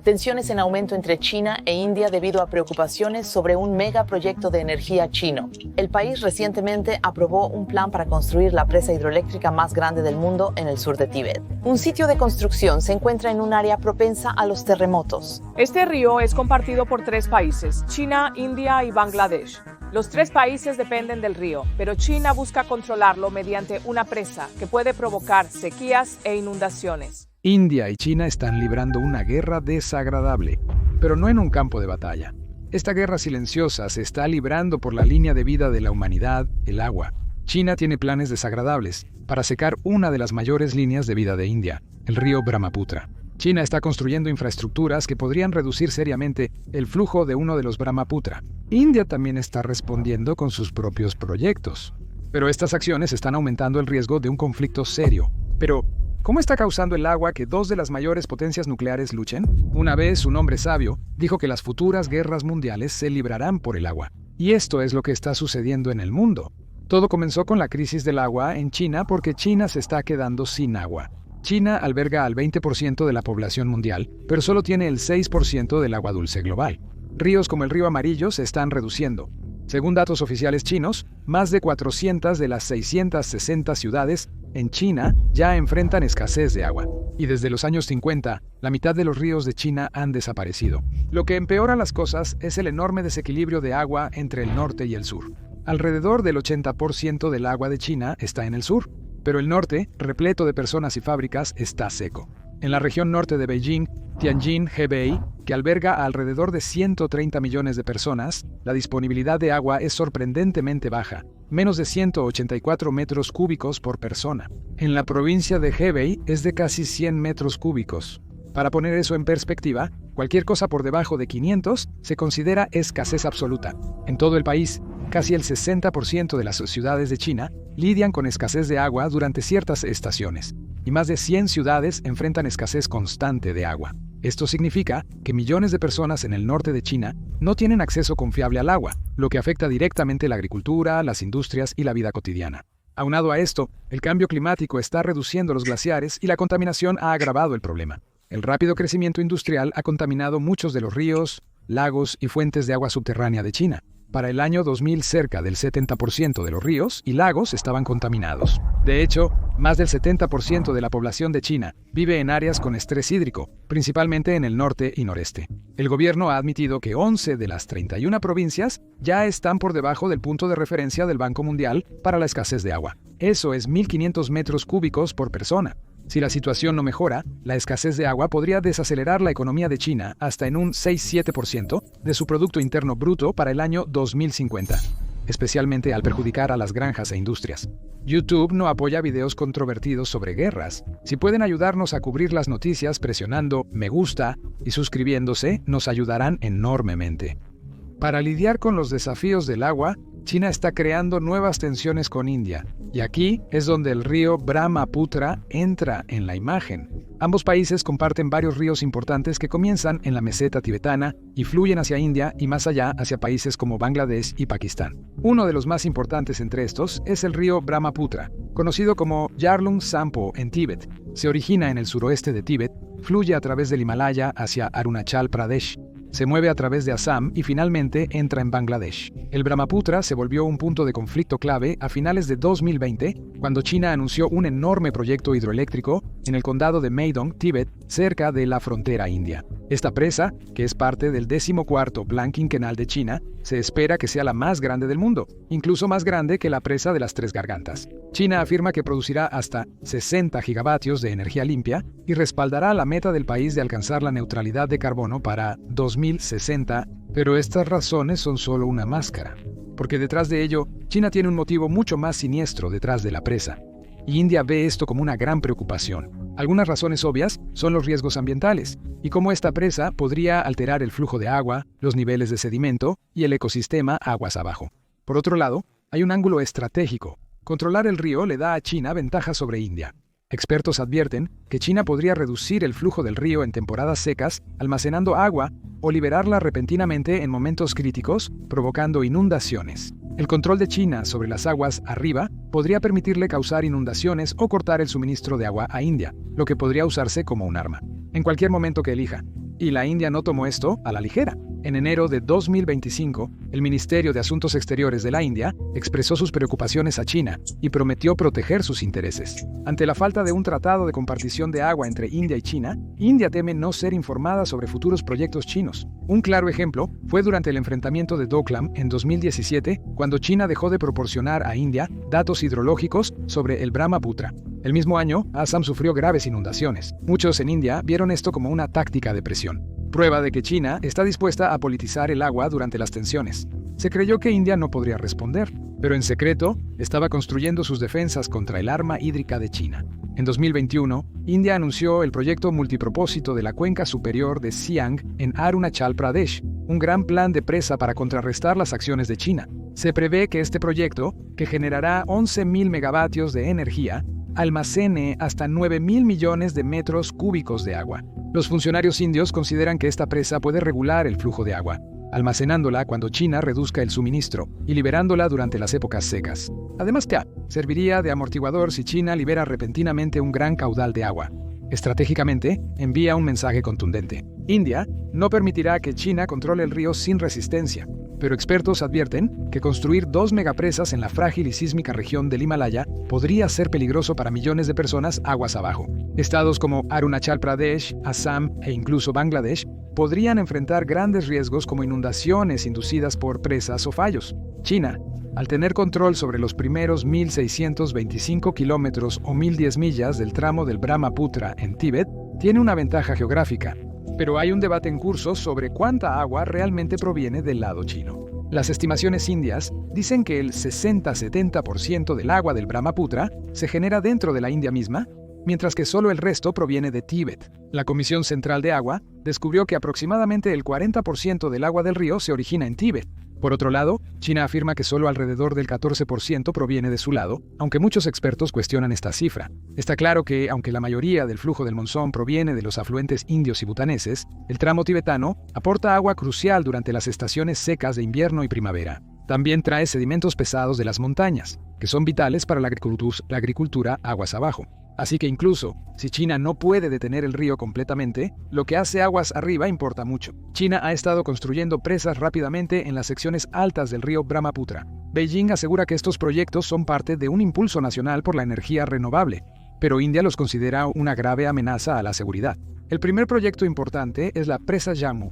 Tensiones en aumento entre China e India debido a preocupaciones sobre un megaproyecto de energía chino. El país recientemente aprobó un plan para construir la presa hidroeléctrica más grande del mundo en el sur de Tíbet. Un sitio de construcción se encuentra en un área propensa a los terremotos. Este río es compartido por 3 países, China, India y Bangladesh. Los 3 países dependen del río, pero China busca controlarlo mediante una presa que puede provocar sequías e inundaciones. India y China están librando una guerra desagradable, pero no en un campo de batalla. Esta guerra silenciosa se está librando por la línea de vida de la humanidad, el agua. China tiene planes desagradables para secar una de las mayores líneas de vida de India, el río Brahmaputra. China está construyendo infraestructuras que podrían reducir seriamente el flujo de uno de los Brahmaputra. India también está respondiendo con sus propios proyectos. Pero estas acciones están aumentando el riesgo de un conflicto serio. Pero, ¿cómo está causando el agua que 2 de las mayores potencias nucleares luchen? Una vez un hombre sabio dijo que las futuras guerras mundiales se librarán por el agua. Y esto es lo que está sucediendo en el mundo. Todo comenzó con la crisis del agua en China porque China se está quedando sin agua. China alberga al 20% de la población mundial, pero solo tiene el 6% del agua dulce global. Ríos como el río Amarillo se están reduciendo. Según datos oficiales chinos, más de 400 de las 660 ciudades en China ya enfrentan escasez de agua. Y desde los años 50, la mitad de los ríos de China han desaparecido. Lo que empeora las cosas es el enorme desequilibrio de agua entre el norte y el sur. Alrededor del 80% del agua de China está en el sur, pero el norte, repleto de personas y fábricas, está seco. En la región norte de Beijing, Tianjin-Hebei, que alberga a alrededor de 130 millones de personas, la disponibilidad de agua es sorprendentemente baja, menos de 184 metros cúbicos por persona. En la provincia de Hebei es de casi 100 metros cúbicos. Para poner eso en perspectiva, cualquier cosa por debajo de 500 se considera escasez absoluta. En todo el país, casi el 60% de las ciudades de China lidian con escasez de agua durante ciertas estaciones, y más de 100 ciudades enfrentan escasez constante de agua. Esto significa que millones de personas en el norte de China no tienen acceso confiable al agua, lo que afecta directamente la agricultura, las industrias y la vida cotidiana. Aunado a esto, el cambio climático está reduciendo los glaciares y la contaminación ha agravado el problema. El rápido crecimiento industrial ha contaminado muchos de los ríos, lagos y fuentes de agua subterránea de China. Para el año 2000, cerca del 70% de los ríos y lagos estaban contaminados. De hecho, más del 70% de la población de China vive en áreas con estrés hídrico, principalmente en el norte y noreste. El gobierno ha admitido que 11 de las 31 provincias ya están por debajo del punto de referencia del Banco Mundial para la escasez de agua. Eso es 1.500 metros cúbicos por persona. Si la situación no mejora, la escasez de agua podría desacelerar la economía de China hasta en un 6-7% de su Producto Interno Bruto para el año 2050, especialmente al perjudicar a las granjas e industrias. YouTube no apoya videos controvertidos sobre guerras. Si pueden ayudarnos a cubrir las noticias presionando me gusta y suscribiéndose, nos ayudarán enormemente. Para lidiar con los desafíos del agua, China está creando nuevas tensiones con India, y aquí es donde el río Brahmaputra entra en la imagen. Ambos países comparten varios ríos importantes que comienzan en la meseta tibetana y fluyen hacia India y más allá hacia países como Bangladesh y Pakistán. Uno de los más importantes entre estos es el río Brahmaputra, conocido como Yarlung Sampo en Tíbet. Se origina en el suroeste de Tíbet, fluye a través del Himalaya hacia Arunachal Pradesh, se mueve a través de Assam y finalmente entra en Bangladesh. El Brahmaputra se volvió un punto de conflicto clave a finales de 2020, cuando China anunció un enorme proyecto hidroeléctrico en el condado de Meidong, Tíbet, cerca de la frontera india. Esta presa, que es parte del 14º Plan Quinquenal de China, se espera que sea la más grande del mundo, incluso más grande que la presa de las Tres Gargantas. China afirma que producirá hasta 60 gigavatios de energía limpia y respaldará la meta del país de alcanzar la neutralidad de carbono para 2060, pero estas razones son solo una máscara, porque detrás de ello, China tiene un motivo mucho más siniestro detrás de la presa. Y India ve esto como una gran preocupación. Algunas razones obvias son los riesgos ambientales, y cómo esta presa podría alterar el flujo de agua, los niveles de sedimento y el ecosistema aguas abajo. Por otro lado, hay un ángulo estratégico. Controlar el río le da a China ventaja sobre India. Expertos advierten que China podría reducir el flujo del río en temporadas secas, almacenando agua, o liberarla repentinamente en momentos críticos, provocando inundaciones. El control de China sobre las aguas arriba podría permitirle causar inundaciones o cortar el suministro de agua a India, lo que podría usarse como un arma. En cualquier momento que elija, Y la India no tomó esto a la ligera. En enero de 2025, el Ministerio de Asuntos Exteriores de la India expresó sus preocupaciones a China y prometió proteger sus intereses. Ante la falta de un tratado de compartición de agua entre India y China, India teme no ser informada sobre futuros proyectos chinos. Un claro ejemplo fue durante el enfrentamiento de Doklam en 2017, cuando China dejó de proporcionar a India datos hidrológicos sobre el Brahmaputra. El mismo año, Assam sufrió graves inundaciones. Muchos en India vieron esto como una táctica de presión. Prueba de que China está dispuesta a politizar el agua durante las tensiones. Se creyó que India no podría responder, pero en secreto estaba construyendo sus defensas contra el arma hídrica de China. En 2021, India anunció el proyecto multipropósito de la cuenca superior de Siang en Arunachal Pradesh, un gran plan de presa para contrarrestar las acciones de China. Se prevé que este proyecto, que generará 11.000 megavatios de energía, almacene hasta 9.000 millones de metros cúbicos de agua. Los funcionarios indios consideran que esta presa puede regular el flujo de agua, almacenándola cuando China reduzca el suministro y liberándola durante las épocas secas. Además, serviría de amortiguador si China libera repentinamente un gran caudal de agua. Estratégicamente, envía un mensaje contundente. India no permitirá que China controle el río sin resistencia, pero expertos advierten que construir 2 megapresas en la frágil y sísmica región del Himalaya podría ser peligroso para millones de personas aguas abajo. Estados como Arunachal Pradesh, Assam e incluso Bangladesh podrían enfrentar grandes riesgos como inundaciones inducidas por presas o fallos. China, al tener control sobre los primeros 1.625 kilómetros o 1.010 millas del tramo del Brahmaputra en Tíbet, tiene una ventaja geográfica. Pero hay un debate en curso sobre cuánta agua realmente proviene del lado chino. Las estimaciones indias dicen que el 60-70% del agua del Brahmaputra se genera dentro de la India misma, mientras que solo el resto proviene de Tíbet. La Comisión Central de Agua descubrió que aproximadamente el 40% del agua del río se origina en Tíbet. Por otro lado, China afirma que solo alrededor del 14% proviene de su lado, aunque muchos expertos cuestionan esta cifra. Está claro que, aunque la mayoría del flujo del monzón proviene de los afluentes indios y butaneses, el tramo tibetano aporta agua crucial durante las estaciones secas de invierno y primavera. También trae sedimentos pesados de las montañas, que son vitales para la agricultura aguas abajo. Así que incluso si China no puede detener el río completamente, lo que hace aguas arriba importa mucho. China ha estado construyendo presas rápidamente en las secciones altas del río Brahmaputra. Beijing asegura que estos proyectos son parte de un impulso nacional por la energía renovable, pero India los considera una grave amenaza a la seguridad. El primer proyecto importante es la presa Jammu,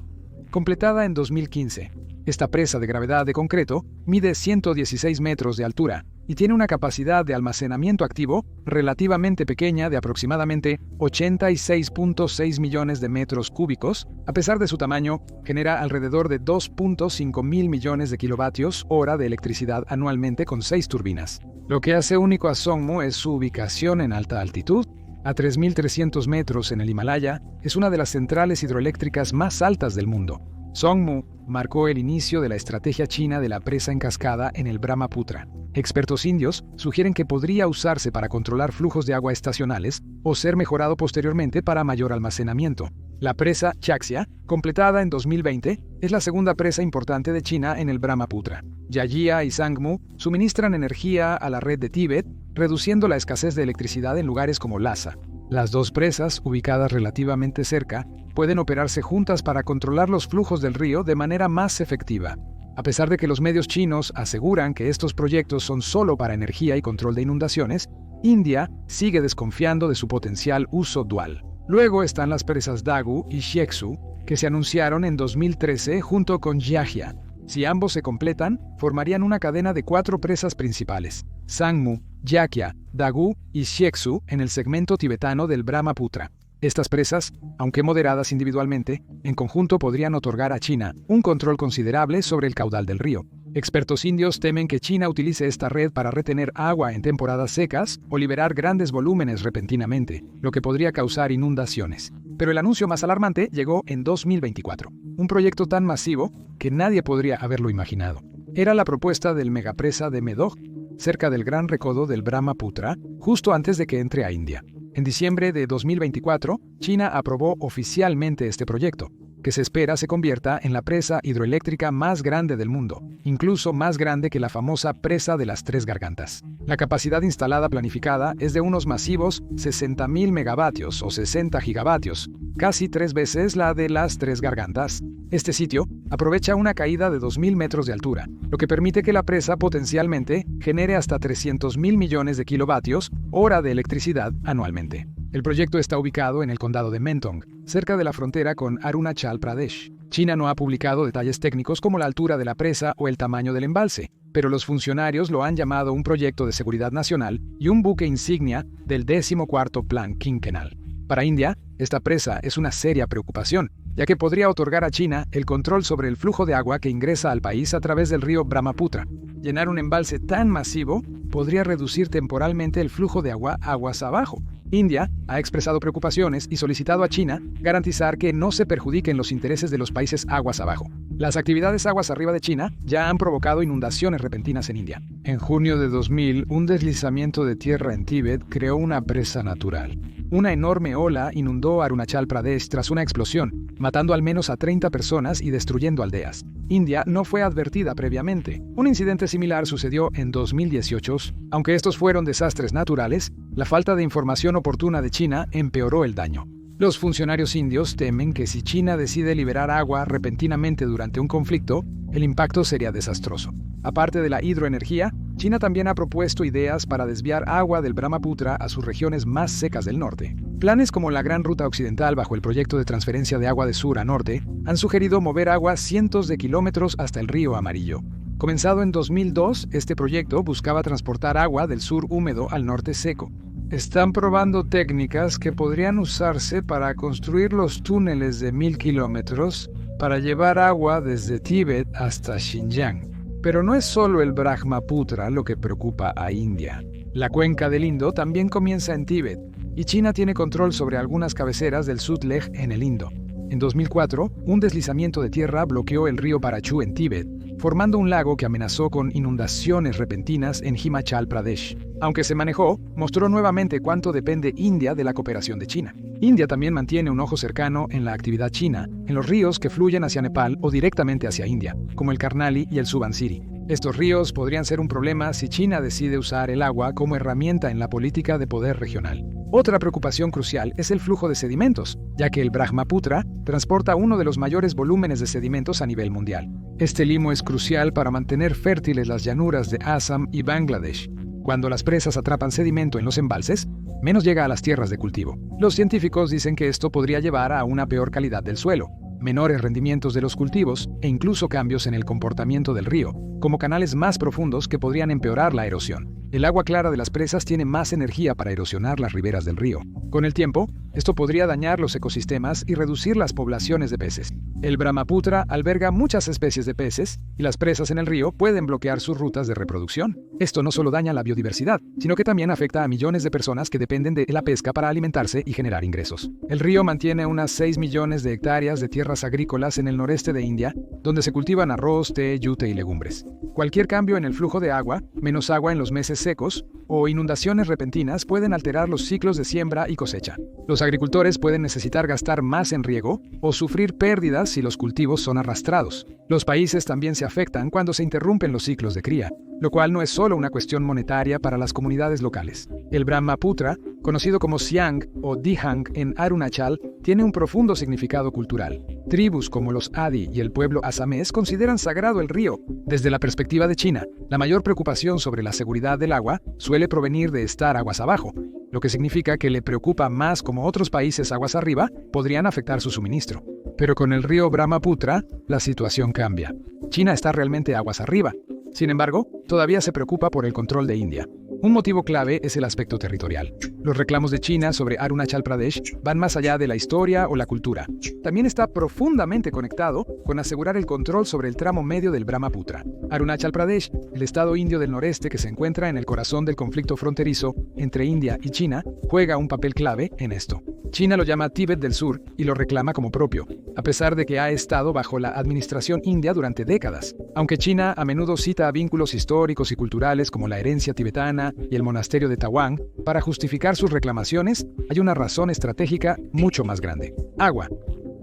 completada en 2015. Esta presa de gravedad de concreto mide 116 metros de altura y tiene una capacidad de almacenamiento activo relativamente pequeña de aproximadamente 86.6 millones de metros cúbicos. A pesar de su tamaño, genera alrededor de 2.5 mil millones de kilovatios hora de electricidad anualmente con 6 turbinas. Lo que hace único a Songmo es su ubicación en alta altitud. A 3.300 metros en el Himalaya, es una de las centrales hidroeléctricas más altas del mundo. Songmo marcó el inicio de la estrategia china de la presa en cascada en el Brahmaputra. Expertos indios sugieren que podría usarse para controlar flujos de agua estacionales o ser mejorado posteriormente para mayor almacenamiento. La presa Chaxia, completada en 2020, es la segunda presa importante de China en el Brahmaputra. Yajia y Sangmu suministran energía a la red de Tíbet, reduciendo la escasez de electricidad en lugares como Lhasa. Las dos presas, ubicadas relativamente cerca, pueden operarse juntas para controlar los flujos del río de manera más efectiva. A pesar de que los medios chinos aseguran que estos proyectos son solo para energía y control de inundaciones, India sigue desconfiando de su potencial uso dual. Luego están las presas Dagu y Siexu, que se anunciaron en 2013 junto con Yajia. Si ambos se completan, formarían una cadena de 4 presas principales: Sangmu, Yajia, Dagu y Siexu en el segmento tibetano del Brahmaputra. Estas presas, aunque moderadas individualmente, en conjunto podrían otorgar a China un control considerable sobre el caudal del río. Expertos indios temen que China utilice esta red para retener agua en temporadas secas o liberar grandes volúmenes repentinamente, lo que podría causar inundaciones. Pero el anuncio más alarmante llegó en 2024, un proyecto tan masivo que nadie podría haberlo imaginado. Era la propuesta del megapresa de Medog, cerca del gran recodo del Brahmaputra, justo antes de que entre a India. En diciembre de 2024, China aprobó oficialmente este proyecto. que se espera se convierta en la presa hidroeléctrica más grande del mundo, incluso más grande que la famosa presa de las Tres Gargantas. La capacidad instalada planificada es de unos masivos 60.000 megavatios o 60 gigavatios, casi 3 veces la de las Tres Gargantas. Este sitio aprovecha una caída de 2.000 metros de altura, lo que permite que la presa potencialmente genere hasta 300.000 millones de kilovatios hora de electricidad anualmente. El proyecto está ubicado en el condado de Mentong, cerca de la frontera con Arunachal Pradesh. China no ha publicado detalles técnicos como la altura de la presa o el tamaño del embalse, pero los funcionarios lo han llamado un proyecto de seguridad nacional y un buque insignia del 14º Plan Quinquenal. Para India, esta presa es una seria preocupación, ya que podría otorgar a China el control sobre el flujo de agua que ingresa al país a través del río Brahmaputra. Llenar un embalse tan masivo podría reducir temporalmente el flujo de agua aguas abajo. India ha expresado preocupaciones y solicitado a China garantizar que no se perjudiquen los intereses de los países aguas abajo. Las actividades aguas arriba de China ya han provocado inundaciones repentinas en India. En junio de 2000, un deslizamiento de tierra en Tíbet creó una presa natural. Una enorme ola inundó Arunachal Pradesh tras una explosión, matando al menos a 30 personas y destruyendo aldeas. India no fue advertida previamente. Un incidente similar sucedió en 2018. Aunque estos fueron desastres naturales, la falta de información oportuna de China empeoró el daño. Los funcionarios indios temen que si China decide liberar agua repentinamente durante un conflicto, el impacto sería desastroso. Aparte de la hidroenergía, China también ha propuesto ideas para desviar agua del Brahmaputra a sus regiones más secas del norte. Planes como la Gran Ruta Occidental bajo el proyecto de transferencia de agua de sur a norte han sugerido mover agua cientos de kilómetros hasta el río Amarillo. Comenzado en 2002, este proyecto buscaba transportar agua del sur húmedo al norte seco. Están probando técnicas que podrían usarse para construir los túneles de 1.000 kilómetros para llevar agua desde Tíbet hasta Xinjiang. Pero no es solo el Brahmaputra lo que preocupa a India. La cuenca del Indo también comienza en Tíbet, y China tiene control sobre algunas cabeceras del Sutlej en el Indo. En 2004, un deslizamiento de tierra bloqueó el río Parachu en Tíbet, formando un lago que amenazó con inundaciones repentinas en Himachal Pradesh. Aunque se manejó, mostró nuevamente cuánto depende India de la cooperación de China. India también mantiene un ojo cercano en la actividad china, en los ríos que fluyen hacia Nepal o directamente hacia India, como el Karnali y el Subansiri. Estos ríos podrían ser un problema si China decide usar el agua como herramienta en la política de poder regional. Otra preocupación crucial es el flujo de sedimentos, ya que el Brahmaputra transporta uno de los mayores volúmenes de sedimentos a nivel mundial. Este limo es crucial para mantener fértiles las llanuras de Assam y Bangladesh. Cuando las presas atrapan sedimento en los embalses, menos llega a las tierras de cultivo. Los científicos dicen que esto podría llevar a una peor calidad del suelo, menores rendimientos de los cultivos e incluso cambios en el comportamiento del río, como canales más profundos que podrían empeorar la erosión. El agua clara de las presas tiene más energía para erosionar las riberas del río. Con el tiempo, esto podría dañar los ecosistemas y reducir las poblaciones de peces. El Brahmaputra alberga muchas especies de peces y las presas en el río pueden bloquear sus rutas de reproducción. Esto no solo daña la biodiversidad, sino que también afecta a millones de personas que dependen de la pesca para alimentarse y generar ingresos. El río mantiene unas 6 millones de hectáreas de tierras agrícolas en el noreste de India, donde se cultivan arroz, té, yute y legumbres. Cualquier cambio en el flujo de agua, menos agua en los meses secos, o inundaciones repentinas pueden alterar los ciclos de siembra y cosecha. Los agricultores pueden necesitar gastar más en riego o sufrir pérdidas si los cultivos son arrastrados. Los países también se afectan cuando se interrumpen los ciclos de cría, lo cual no es solo una cuestión monetaria para las comunidades locales. El Brahmaputra, conocido como Siang o Dihang en Arunachal, tiene un profundo significado cultural. Tribus como los Adi y el pueblo asamés consideran sagrado el río. Desde la perspectiva de China, la mayor preocupación sobre la seguridad del agua suele provenir de estar aguas abajo, lo que significa que le preocupa más cómo otros países aguas arriba podrían afectar su suministro. Pero con el río Brahmaputra, la situación cambia. China está realmente aguas arriba. Sin embargo, todavía se preocupa por el control de India. Un motivo clave es el aspecto territorial. Los reclamos de China sobre Arunachal Pradesh van más allá de la historia o la cultura. También está profundamente conectado con asegurar el control sobre el tramo medio del Brahmaputra. Arunachal Pradesh, el estado indio del noreste que se encuentra en el corazón del conflicto fronterizo entre India y China, juega un papel clave en esto. China lo llama Tíbet del Sur y lo reclama como propio, a pesar de que ha estado bajo la administración india durante décadas. Aunque China a menudo cita vínculos históricos y culturales como la herencia tibetana y el monasterio de Tawang para justificar sus reclamaciones, hay una razón estratégica mucho más grande: agua.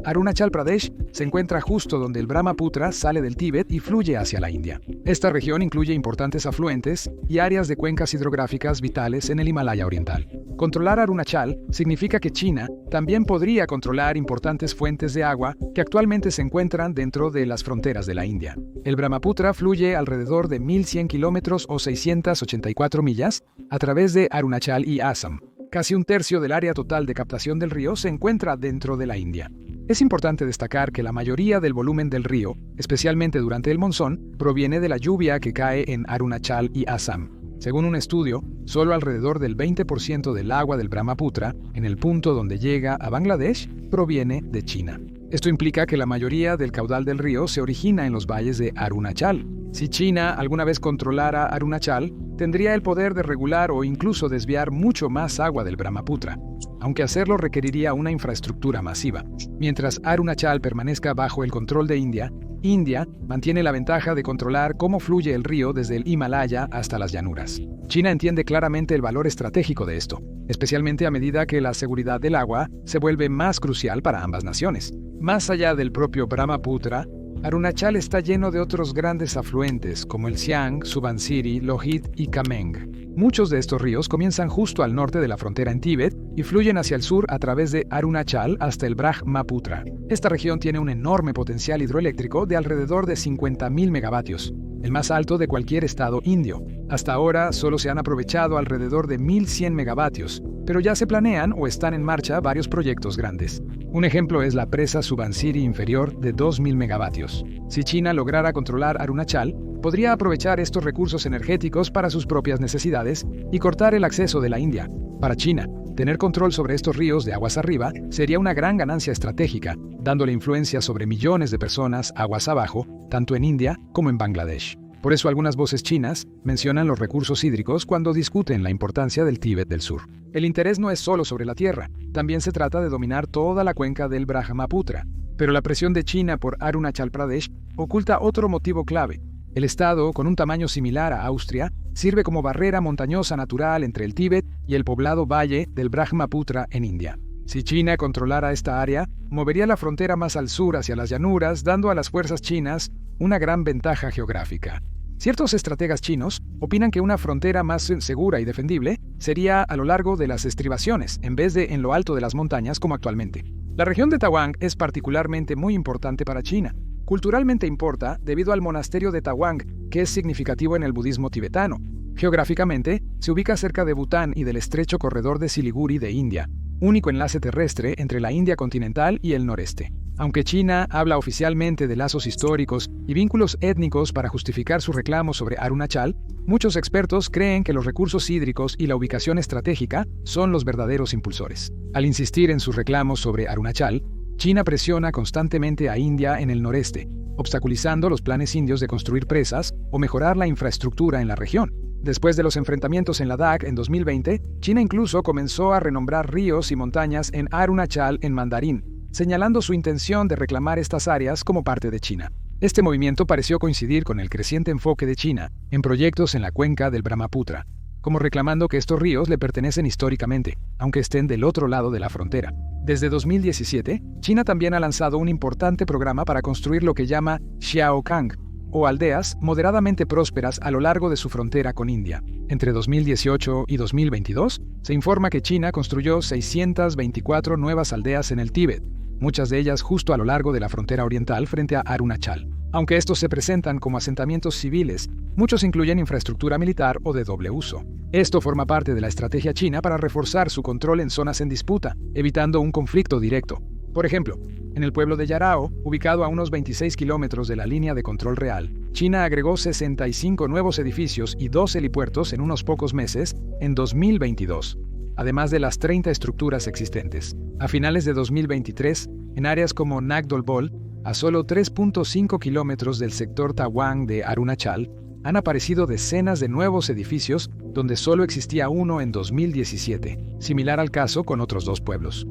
Arunachal Pradesh se encuentra justo donde el Brahmaputra sale del Tíbet y fluye hacia la India. Esta región incluye importantes afluentes y áreas de cuencas hidrográficas vitales en el Himalaya Oriental. Controlar Arunachal significa que China también podría controlar importantes fuentes de agua que actualmente se encuentran dentro de las fronteras de la India. El Brahmaputra fluye alrededor de 1.100 kilómetros o 684 millas a través de Arunachal y Assam. Casi un tercio del área total de captación del río se encuentra dentro de la India. Es importante destacar que la mayoría del volumen del río, especialmente durante el monzón, proviene de la lluvia que cae en Arunachal y Assam. Según un estudio, solo alrededor del 20% del agua del Brahmaputra, en el punto donde llega a Bangladesh, proviene de China. Esto implica que la mayoría del caudal del río se origina en los valles de Arunachal. Si China alguna vez controlara Arunachal, tendría el poder de regular o incluso desviar mucho más agua del Brahmaputra, aunque hacerlo requeriría una infraestructura masiva. Mientras Arunachal permanezca bajo el control de India, India mantiene la ventaja de controlar cómo fluye el río desde el Himalaya hasta las llanuras. China entiende claramente el valor estratégico de esto, especialmente a medida que la seguridad del agua se vuelve más crucial para ambas naciones. Más allá del propio Brahmaputra, Arunachal está lleno de otros grandes afluentes como el Siang, Subansiri, Lohit y Kameng. Muchos de estos ríos comienzan justo al norte de la frontera en Tíbet y fluyen hacia el sur a través de Arunachal hasta el Brahmaputra. Esta región tiene un enorme potencial hidroeléctrico de alrededor de 50.000 megavatios, el más alto de cualquier estado indio. Hasta ahora solo se han aprovechado alrededor de 1.100 megavatios, pero ya se planean o están en marcha varios proyectos grandes. Un ejemplo es la presa Subansiri inferior de 2.000 megavatios. Si China lograra controlar Arunachal, podría aprovechar estos recursos energéticos para sus propias necesidades y cortar el acceso de la India. Para China, tener control sobre estos ríos de aguas arriba sería una gran ganancia estratégica, dándole influencia sobre millones de personas aguas abajo, tanto en India como en Bangladesh. Por eso algunas voces chinas mencionan los recursos hídricos cuando discuten la importancia del Tíbet del Sur. El interés no es solo sobre la tierra, también se trata de dominar toda la cuenca del Brahmaputra. Pero la presión de China por Arunachal Pradesh oculta otro motivo clave. El estado, con un tamaño similar a Austria, sirve como barrera montañosa natural entre el Tíbet y el poblado valle del Brahmaputra en India. Si China controlara esta área, movería la frontera más al sur hacia las llanuras, dando a las fuerzas chinas una gran ventaja geográfica. Ciertos estrategas chinos opinan que una frontera más segura y defendible sería a lo largo de las estribaciones, en vez de en lo alto de las montañas como actualmente. La región de Tawang es particularmente muy importante para China. Culturalmente importa debido al monasterio de Tawang, que es significativo en el budismo tibetano. Geográficamente, se ubica cerca de Bután y del estrecho corredor de Siliguri de India, único enlace terrestre entre la India continental y el noreste. Aunque China habla oficialmente de lazos históricos y vínculos étnicos para justificar su reclamo sobre Arunachal, muchos expertos creen que los recursos hídricos y la ubicación estratégica son los verdaderos impulsores. Al insistir en sus reclamos sobre Arunachal, China presiona constantemente a India en el noreste, obstaculizando los planes indios de construir presas o mejorar la infraestructura en la región. Después de los enfrentamientos en Ladakh en 2020, China incluso comenzó a renombrar ríos y montañas en Arunachal en mandarín, señalando su intención de reclamar estas áreas como parte de China. Este movimiento pareció coincidir con el creciente enfoque de China en proyectos en la cuenca del Brahmaputra, como reclamando que estos ríos le pertenecen históricamente, aunque estén del otro lado de la frontera. Desde 2017, China también ha lanzado un importante programa para construir lo que llama Xiaokang, o aldeas moderadamente prósperas a lo largo de su frontera con India. Entre 2018 y 2022, se informa que China construyó 624 nuevas aldeas en el Tíbet, muchas de ellas justo a lo largo de la frontera oriental frente a Arunachal. Aunque estos se presentan como asentamientos civiles, muchos incluyen infraestructura militar o de doble uso. Esto forma parte de la estrategia china para reforzar su control en zonas en disputa, evitando un conflicto directo. Por ejemplo, en el pueblo de Yarao, ubicado a unos 26 kilómetros de la línea de control real, China agregó 65 nuevos edificios y 2 helipuertos en unos pocos meses en 2022, además de las 30 estructuras existentes. A finales de 2023, en áreas como Nagdolbol, a solo 3.5 kilómetros del sector Tawang de Arunachal, han aparecido decenas de nuevos edificios donde solo existía uno en 2017, similar al caso con otros 2 pueblos.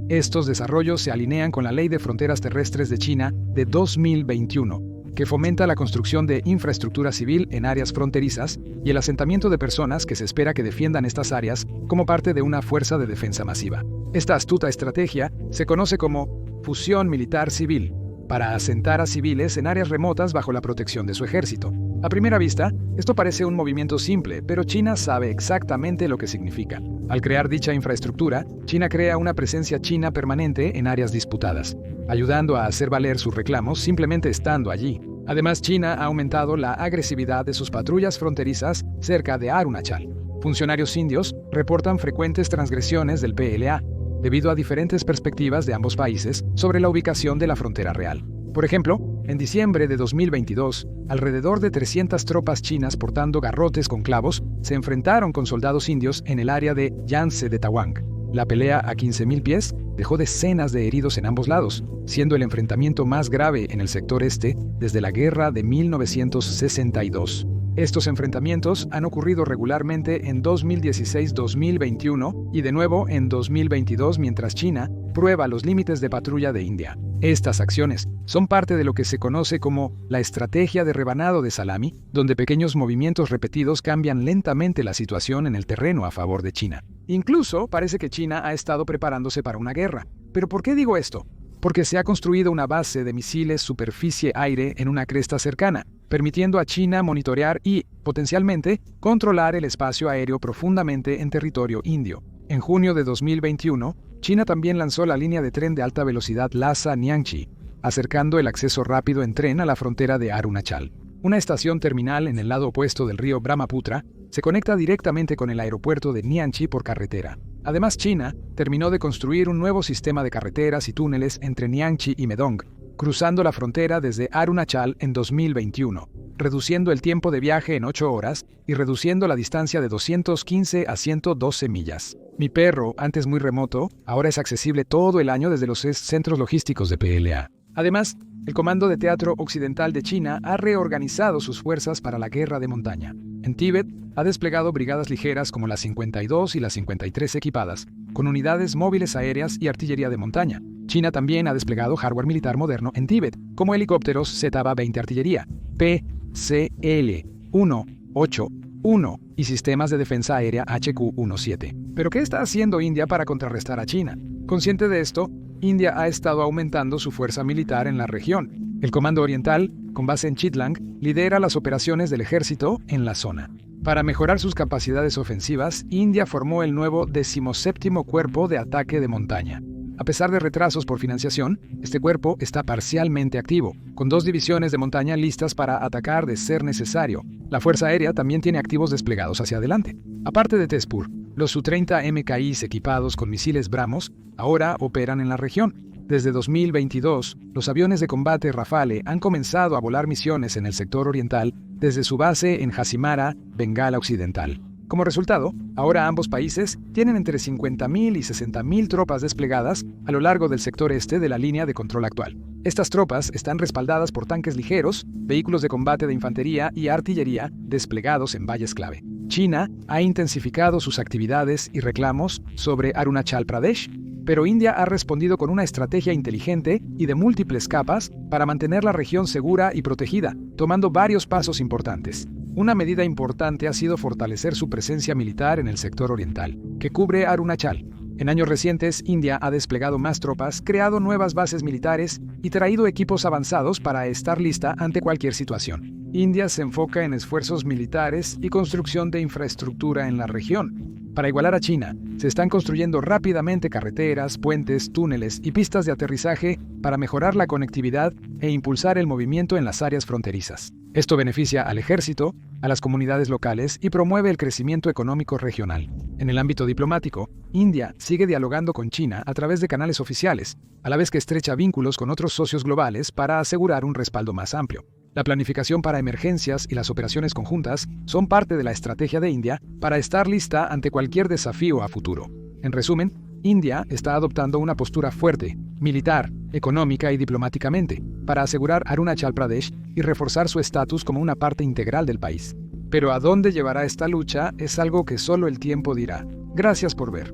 Estos desarrollos se alinean con la Ley de Fronteras Terrestres de China de 2021, que fomenta la construcción de infraestructura civil en áreas fronterizas y el asentamiento de personas que se espera que defiendan estas áreas como parte de una fuerza de defensa masiva. Esta astuta estrategia se conoce como fusión militar civil, para asentar a civiles en áreas remotas bajo la protección de su ejército. A primera vista, esto parece un movimiento simple, pero China sabe exactamente lo que significa. Al crear dicha infraestructura, China crea una presencia china permanente en áreas disputadas, ayudando a hacer valer sus reclamos simplemente estando allí. Además, China ha aumentado la agresividad de sus patrullas fronterizas cerca de Arunachal. Funcionarios indios reportan frecuentes transgresiones del PLA, debido a diferentes perspectivas de ambos países sobre la ubicación de la frontera real. Por ejemplo, en diciembre de 2022, alrededor de 300 tropas chinas portando garrotes con clavos se enfrentaron con soldados indios en el área de Yangtze de Tawang. La pelea a 15.000 pies dejó decenas de heridos en ambos lados, siendo el enfrentamiento más grave en el sector este desde la guerra de 1962. Estos enfrentamientos han ocurrido regularmente en 2016-2021 y de nuevo en 2022 mientras China prueba los límites de patrulla de India. Estas acciones son parte de lo que se conoce como la estrategia de rebanado de salami, donde pequeños movimientos repetidos cambian lentamente la situación en el terreno a favor de China. Incluso parece que China ha estado preparándose para una guerra. ¿Pero por qué digo esto? Porque se ha construido una base de misiles superficie-aire en una cresta cercana, permitiendo a China monitorear y, potencialmente, controlar el espacio aéreo profundamente en territorio indio. En junio de 2021, China también lanzó la línea de tren de alta velocidad Lhasa-Nyangchi, acercando el acceso rápido en tren a la frontera de Arunachal. Una estación terminal en el lado opuesto del río Brahmaputra se conecta directamente con el aeropuerto de Nyangchi por carretera. Además, China terminó de construir un nuevo sistema de carreteras y túneles entre Nyangchi y Medong, cruzando la frontera desde Arunachal en 2021, reduciendo el tiempo de viaje en 8 horas y reduciendo la distancia de 215 a 112 millas. Mi perro, antes muy remoto, ahora es accesible todo el año desde los centros logísticos de PLA. Además, el Comando de Teatro Occidental de China ha reorganizado sus fuerzas para la guerra de montaña. En Tíbet, ha desplegado brigadas ligeras como las 52 y las 53 equipadas, con unidades móviles aéreas y artillería de montaña. China también ha desplegado hardware militar moderno en Tíbet, como helicópteros ZA-20 artillería, PCL-181 y sistemas de defensa aérea HQ-17. ¿Pero qué está haciendo India para contrarrestar a China? Consciente de esto, India ha estado aumentando su fuerza militar en la región. El Comando Oriental, con base en Chitlang, lidera las operaciones del ejército en la zona. Para mejorar sus capacidades ofensivas, India formó el nuevo 17º Cuerpo de Ataque de Montaña. A pesar de retrasos por financiación, este cuerpo está parcialmente activo, con 2 divisiones de montaña listas para atacar de ser necesario. La Fuerza Aérea también tiene activos desplegados hacia adelante. Aparte de Tezpur, los Su-30 MKIs equipados con misiles BrahMos ahora operan en la región. Desde 2022, los aviones de combate Rafale han comenzado a volar misiones en el sector oriental desde su base en Hazimara, Bengala Occidental. Como resultado, ahora ambos países tienen entre 50.000 y 60.000 tropas desplegadas a lo largo del sector este de la línea de control actual. Estas tropas están respaldadas por tanques ligeros, vehículos de combate de infantería y artillería desplegados en valles clave. China ha intensificado sus actividades y reclamos sobre Arunachal Pradesh, pero India ha respondido con una estrategia inteligente y de múltiples capas para mantener la región segura y protegida, tomando varios pasos importantes. Una medida importante ha sido fortalecer su presencia militar en el sector oriental, que cubre Arunachal. En años recientes, India ha desplegado más tropas, creado nuevas bases militares y traído equipos avanzados para estar lista ante cualquier situación. India se enfoca en esfuerzos militares y construcción de infraestructura en la región. Para igualar a China, se están construyendo rápidamente carreteras, puentes, túneles y pistas de aterrizaje para mejorar la conectividad e impulsar el movimiento en las áreas fronterizas. Esto beneficia al ejército, a las comunidades locales y promueve el crecimiento económico regional. En el ámbito diplomático, India sigue dialogando con China a través de canales oficiales, a la vez que estrecha vínculos con otros socios globales para asegurar un respaldo más amplio. La planificación para emergencias y las operaciones conjuntas son parte de la estrategia de India para estar lista ante cualquier desafío a futuro. En resumen, India está adoptando una postura fuerte, militar, económica y diplomáticamente, para asegurar Arunachal Pradesh y reforzar su estatus como una parte integral del país. Pero a dónde llevará esta lucha es algo que solo el tiempo dirá. Gracias por ver.